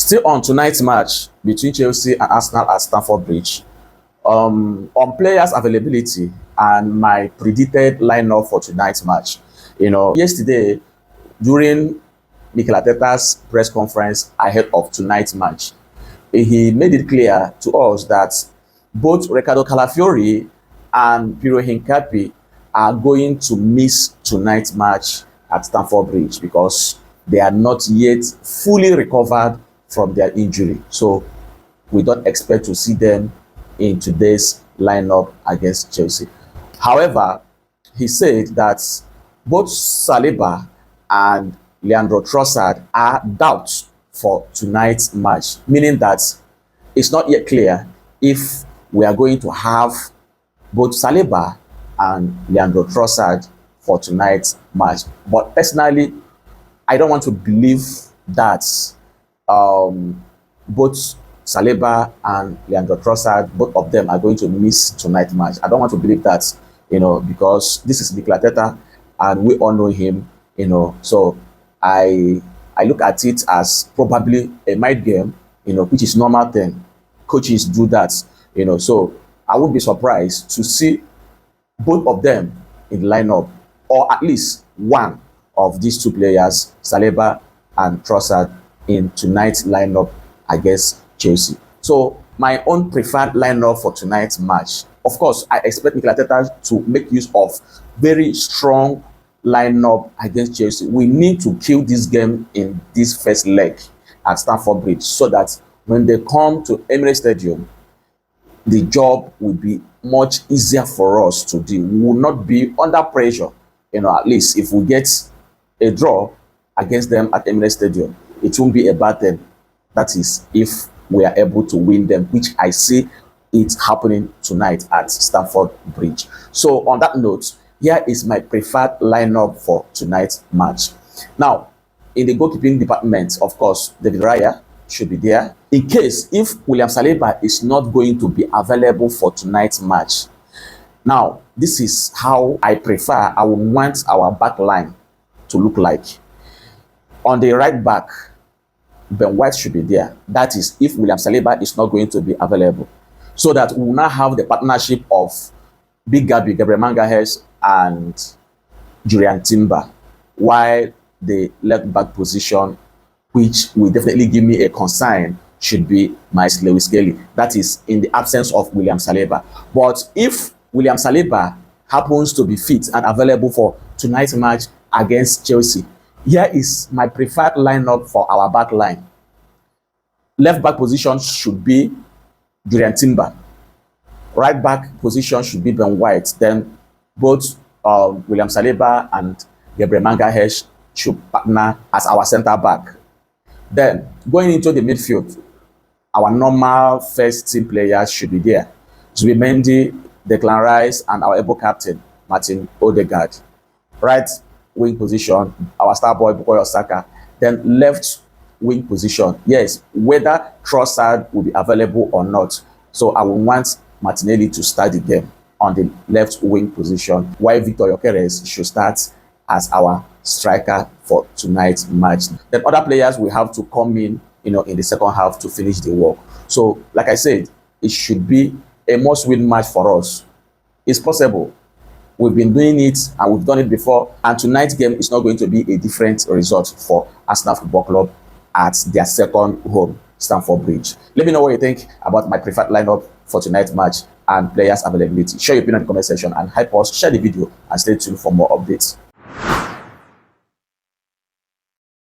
Still on tonight's match between Chelsea and Arsenal at Stamford Bridge. On players' availability and my predicted lineup for tonight's match. Yesterday during Mikel Arteta's press conference ahead of tonight's match, he made it clear to us that both Ricardo Calafiori and Piero Hincapié are going to miss tonight's match at Stamford Bridge because they are not yet fully recovered from their injury. So we don't expect to see them in today's lineup against Chelsea. However, he said that both Saliba and Leandro Trossard are doubts for tonight's match, meaning that it's not yet clear if we are going to have both Saliba and Leandro Trossard for tonight's match. But personally, I don't want to believe that both Saliba and Leandro Trossard, both of them are going to miss tonight's match. I don't want to believe that, because this is Mikel Arteta and we all know him, so I look at it as probably a mind game, which is normal thing. Coaches do that, so I would be surprised to see both of them in the lineup, or at least one of these two players, Saliba and Trossard, in tonight's lineup against Chelsea. So my own preferred lineup for tonight's match, of course, I expect Mikel Arteta to make use of very strong lineup against Chelsea. We need to kill this game in this first leg at Stamford Bridge so that when they come to Emirates Stadium, the job will be much easier for us to do. We will not be under pressure. At least if we get a draw against them at Emirates Stadium, it won't be a bad thing. That is, if we are able to win them, which I see it's happening tonight at Stamford Bridge. So on that note, here is my preferred lineup for tonight's match. Now, in the goalkeeping department, of course, David Raya should be there. In case if William Saliba is not going to be available for tonight's match. Now, this is how I prefer, I would want our back line to look like. On the right back, Ben White should be there. That is, if William Saliba is not going to be available. So that we will now have the partnership of Big Gabi, Gabriel Magalhaes, and Julian Timber, while the left back position, which will definitely give me a concern, should be Miles Lewis Kelly. That is, in the absence of William Saliba. But if William Saliba happens to be fit and available for tonight's match against Chelsea, here is my preferred lineup for our back line. Left back position should be Julian Timber. Right back position should be Ben White. Then both William Saliba and Gabriel Magalhaes should partner as our centre back. Then going into the midfield, our normal first team players should be there. Zubimendi, Declan Rice, and our able captain Martin Odegaard. Right wing position, our star boy Bukayo Saka. Then left wing position, yes, whether Trossard will be available or not. So I will want Martinelli to start the game on the left wing position, while Victor Gyökeres should start as our striker for tonight's match. Then other players will have to come in, in the second half to finish the work. So, like I said, it should be a must-win match for us. It's possible. We've been doing it and we've done it before. And tonight's game is not going to be a different result for Arsenal Football Club at their second home, Stamford Bridge. Let me know what you think about my preferred lineup for tonight's match and players' availability. Share your opinion in the comment section and help us share the video and stay tuned for more updates.